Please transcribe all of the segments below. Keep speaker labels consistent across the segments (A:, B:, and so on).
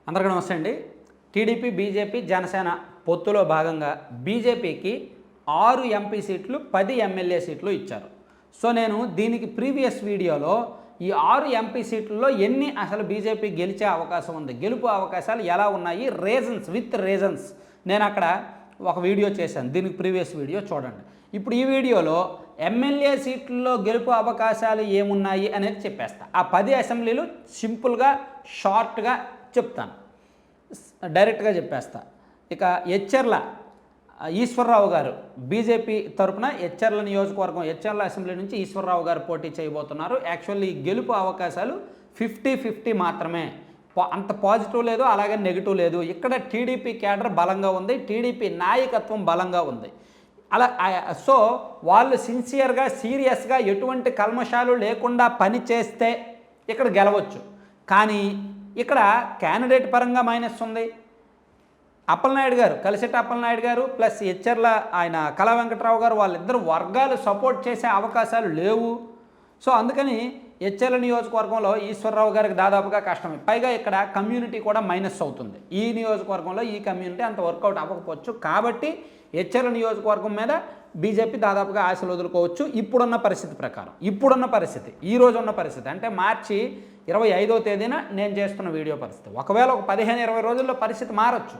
A: అందరికీ నమస్తే అండి. టీడీపీ, బీజేపీ, జనసేన పొత్తులో భాగంగా బీజేపీకి 6 ఎంపీ సీట్లు, 10 ఎమ్మెల్యే సీట్లు ఇచ్చారు. సో నేను దీనికి ప్రీవియస్ వీడియోలో ఈ 6 ఎంపీ సీట్లలో ఎన్ని అసలు బీజేపీ గెలిచే అవకాశం ఉంది, గెలుపు అవకాశాలు ఎలా ఉన్నాయి, రీజన్స్ నేను అక్కడ ఒక వీడియో చేశాను. దీనికి ప్రీవియస్ వీడియో చూడండి. ఇప్పుడు ఈ వీడియోలో ఎమ్మెల్యే సీట్లలో గెలుపు అవకాశాలు ఏమున్నాయి అనేది చెప్పేస్తా. ఆ 10 అసెంబ్లీలు సింపుల్గా షార్ట్గా చెప్తాను, డైరెక్ట్గా చెప్పేస్తా. ఇక ఎచ్చెర్ల ఈశ్వరరావు గారు బీజేపీ తరపున ఎచ్చెర్ల నియోజకవర్గం, ఎచ్చెర్ల అసెంబ్లీ నుంచి ఈశ్వరరావు గారు పోటీ చేయబోతున్నారు. యాక్చువల్లీ గెలుపు అవకాశాలు 50-50 మాత్రమే, అంత పాజిటివ్ లేదు, అలాగే నెగిటివ్ లేదు. ఇక్కడ టీడీపీ క్యాడర్ బలంగా ఉంది, టీడీపీ నాయకత్వం బలంగా ఉంది. అలా సో వాళ్ళు సిన్సియర్గా, సీరియస్గా, ఎటువంటి కల్మషాలు లేకుండా పని చేస్తే ఇక్కడ గెలవచ్చు. కానీ ఇక్కడ క్యాండిడేట్ పరంగా మైనస్ ఉంది. అప్పలనాయుడు గారు, కలిసిట అప్పలనాయుడు గారు ప్లస్ ఎచ్చెర్ల ఆయన కళా వెంకట్రావు గారు, వాళ్ళిద్దరు వర్గాలు సపోర్ట్ చేసే అవకాశాలు లేవు. సో అందుకని ఎచ్చెర్ల నియోజకవర్గంలో ఈశ్వరరావు గారికి దాదాపుగా కష్టమే. పైగా ఇక్కడ కమ్యూనిటీ కూడా మైనస్ అవుతుంది. ఈ నియోజకవర్గంలో ఈ కమ్యూనిటీ అంత వర్కౌట్ అవ్వకపోవచ్చు. కాబట్టి ఎచ్చెర్ల నియోజకవర్గం మీద బీజేపీ దాదాపుగా ఆశలు వదులుకోవచ్చు. ఇప్పుడున్న పరిస్థితి ప్రకారం, ఈ రోజు ఉన్న పరిస్థితి అంటే మార్చి 25వ తేదీన నేను చేస్తున్న వీడియో పరిస్థితి. ఒకవేళ ఒక 15-20 రోజుల్లో పరిస్థితి మారచ్చు,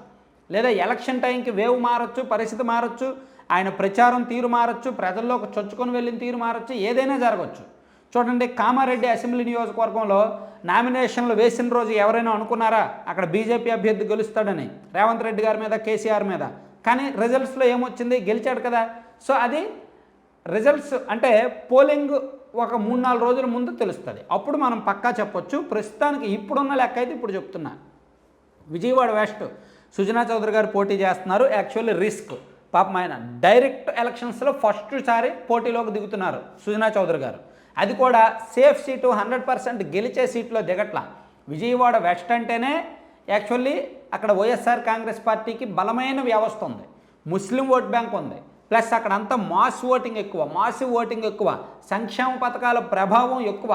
A: లేదా ఎలక్షన్ టైంకి వేవ్ మారచ్చు, పరిస్థితి మారచ్చు, ఆయన ప్రచారం తీరు మారచ్చు, ప్రజల్లోకి చొచ్చుకొని వెళ్ళిన తీరు మారచ్చు, ఏదైనా జరగచ్చు. చూడండి, కామారెడ్డి అసెంబ్లీ నియోజకవర్గంలో నామినేషన్లు వేసిన రోజు ఎవరైనా అనుకున్నారా అక్కడ బీజేపీ అభ్యర్థి గెలుస్తాడని? రేవంత్ రెడ్డి గారి మీద, కేసీఆర్ మీద. కానీ రిజల్ట్స్లో ఏమొచ్చింది? గెలిచాడు కదా. సో అది రిజల్ట్స్ అంటే పోలింగ్ ఒక 3-4 రోజుల ముందు తెలుస్తుంది. అప్పుడు మనం పక్కా చెప్పొచ్చు. ప్రస్తుతానికి ఇప్పుడున్న లెక్క అయితే ఇప్పుడు చెప్తున్నా. విజయవాడ వెస్ట్ సుజనా చౌదరి గారు పోటీ చేస్తున్నారు. యాక్చువల్లీ రిస్క్, పాపం ఆయన డైరెక్ట్ ఎలక్షన్స్లో ఫస్ట్ సారి పోటీలోకి దిగుతున్నారు సుజనా చౌదరి గారు. అది కూడా సేఫ్ సీటు, 100% గెలిచే సీట్లో దిగట్ల. విజయవాడ వెస్ట్ అంటేనే యాక్చువల్లీ అక్కడ వైఎస్ఆర్ కాంగ్రెస్ పార్టీకి బలమైన వ్యవస్థ ఉంది, ముస్లిం ఓట్ బ్యాంక్ ఉంది, ప్లస్ అక్కడ అంతా మాసివ్ ఓటింగ్ ఎక్కువ, సంక్షేమ పథకాల ప్రభావం ఎక్కువ,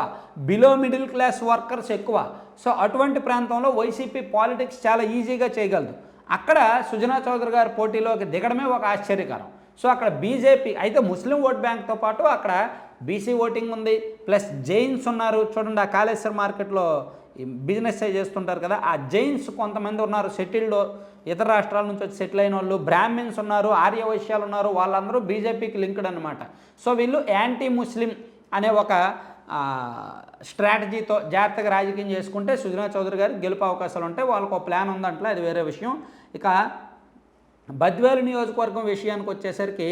A: బిలో మిడిల్ క్లాస్ వర్కర్స్ ఎక్కువ. సో అటువంటి ప్రాంతంలో వైసీపీ పాలిటిక్స్ చాలా ఈజీగా చేయగలదు. అక్కడ సుజనా చౌదరి గారు పోటీలోకి దిగడమే ఒక ఆశ్చర్యకరం. సో అక్కడ బీజేపీ అయితే ముస్లిం ఓట్ బ్యాంక్తో పాటు అక్కడ బీసీ ఓటింగ్ ఉంది, ప్లస్ జైన్స్ ఉన్నారు. చూడండి, ఆ కాళేశ్వర మార్కెట్లో బిజినెస్ చేస్తుంటారు కదా, ఆ జైన్స్ కొంతమంది ఉన్నారు, సెటిల్డ్, ఇతర రాష్ట్రాల నుంచి వచ్చి సెటిల్ అయిన వాళ్ళు, బ్రాహ్మిన్స్ ఉన్నారు, ఆర్యవైశ్యాలు ఉన్నారు, వాళ్ళందరూ బీజేపీకి లింక్డ్ అనమాట. సో వీళ్ళు యాంటీ ముస్లిం అనే ఒక స్ట్రాటజీతో జాగ్రత్తగా రాజకీయం చేసుకుంటే సుజనా చౌదరి గారికి గెలుపు అవకాశాలు ఉంటాయి. వాళ్ళకు ఒక ప్లాన్ ఉందంటే అది వేరే విషయం. ఇక బద్వేలు నియోజకవర్గం విషయానికి వచ్చేసరికి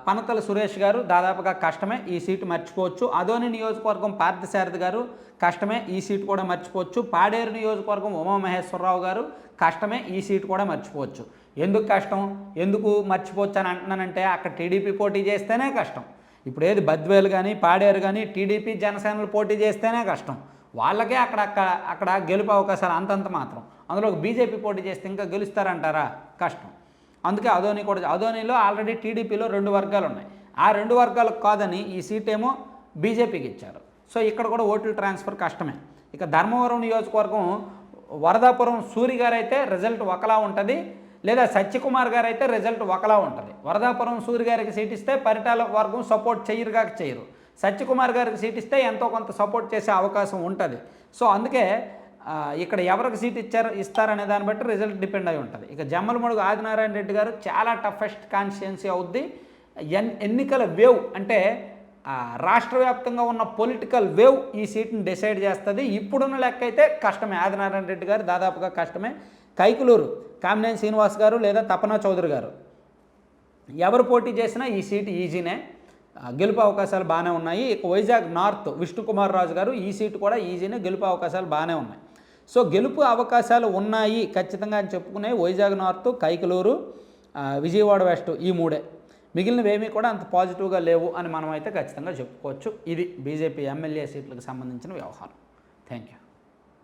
A: పనతల సురేష్ గారు దాదాపుగా కష్టమే, ఈ సీటు మర్చిపోవచ్చు. అదోని నియోజకవర్గం పార్థసారథి గారు కష్టమే, ఈ సీటు కూడా మర్చిపోవచ్చు. పాడేరు నియోజకవర్గం ఉమామహేశ్వరరావు గారు కష్టమే, ఈ సీటు కూడా మర్చిపోవచ్చు. ఎందుకు కష్టం, ఎందుకు మర్చిపోవచ్చు అని అంటున్నానంటే అక్కడ టీడీపీ పోటీ చేస్తేనే కష్టం. ఇప్పుడు ఏది బద్వేలు కానీ పాడేరు కానీ టీడీపీ జనసేనలు పోటీ చేస్తేనే కష్టం. వాళ్ళకే అక్కడ గెలుపు అవకాశాలు అంతంత మాత్రం. అందులో బీజేపీ పోటీ చేస్తే ఇంకా గెలుస్తారంటారా? కష్టం. అందుకే అదోనిలో ఆల్రెడీ టీడీపీలో 2 వర్గాలు ఉన్నాయి. ఆ 2 వర్గాలకు కాదని ఈ సీట్ ఏమో బీజేపీకి ఇచ్చారు. సో ఇక్కడ కూడా ఓట్ల ట్రాన్స్ఫర్ కష్టమే. ఇక ధర్మవరం నియోజకవర్గం వరదాపురం సూరి గారు అయితే రిజల్ట్ ఒకలా ఉంటుంది, లేదా సత్యకుమార్ గారు అయితే రిజల్ట్ ఒకలా ఉంటుంది. వరదాపురం సూరి గారికి సీట్ ఇస్తే పరిటాల వర్గం సపోర్ట్ చేయరు, సత్యకుమార్ గారికి సీట్ ఇస్తే ఎంతో కొంత సపోర్ట్ చేసే అవకాశం ఉంటుంది. సో అందుకే ఇక్కడ ఎవరికి సీట్ ఇస్తారనే దాన్ని బట్టి రిజల్ట్ డిపెండ్ అయి ఉంటుంది. ఇక జమ్మలమడుగు ఆదినారాయణ రెడ్డి గారు చాలా టఫెస్ట్ కాన్స్టిట్యున్సీ అవుద్ది. ఎన్నికల వేవ్ అంటే రాష్ట్ర వ్యాప్తంగా ఉన్న పొలిటికల్ వేవ్ ఈ సీట్ని డిసైడ్ చేస్తుంది. ఇప్పుడున్న లెక్క అయితే కష్టమే, ఆదినారాయణ రెడ్డి గారు దాదాపుగా కష్టమే. కైకులూరు కామినేని శ్రీనివాస్ గారు లేదా తపనా చౌదరి గారు ఎవరు పోటీ చేసినా ఈ సీటు ఈజీనే, గెలుపు అవకాశాలు బాగానే ఉన్నాయి. ఇక వైజాగ్ నార్త్ విష్ణుకుమార్ రాజు గారు, ఈ సీటు కూడా ఈజీనే, గెలుపు అవకాశాలు బాగానే ఉన్నాయి. సో గెలుపు అవకాశాలు ఉన్నాయి ఖచ్చితంగా అని చెప్పుకునే వైజాగ్ నార్త్, కైకలూరు, విజయవాడ వెస్ట్, ఈ 3. మిగిలినవి ఏమీ కూడా అంత పాజిటివ్గా లేవు అని మనం అయితే ఖచ్చితంగా చెప్పుకోవచ్చు. ఇది బీజేపీ ఎమ్మెల్యే సీట్లకు సంబంధించిన వ్యవహారం. Thank you.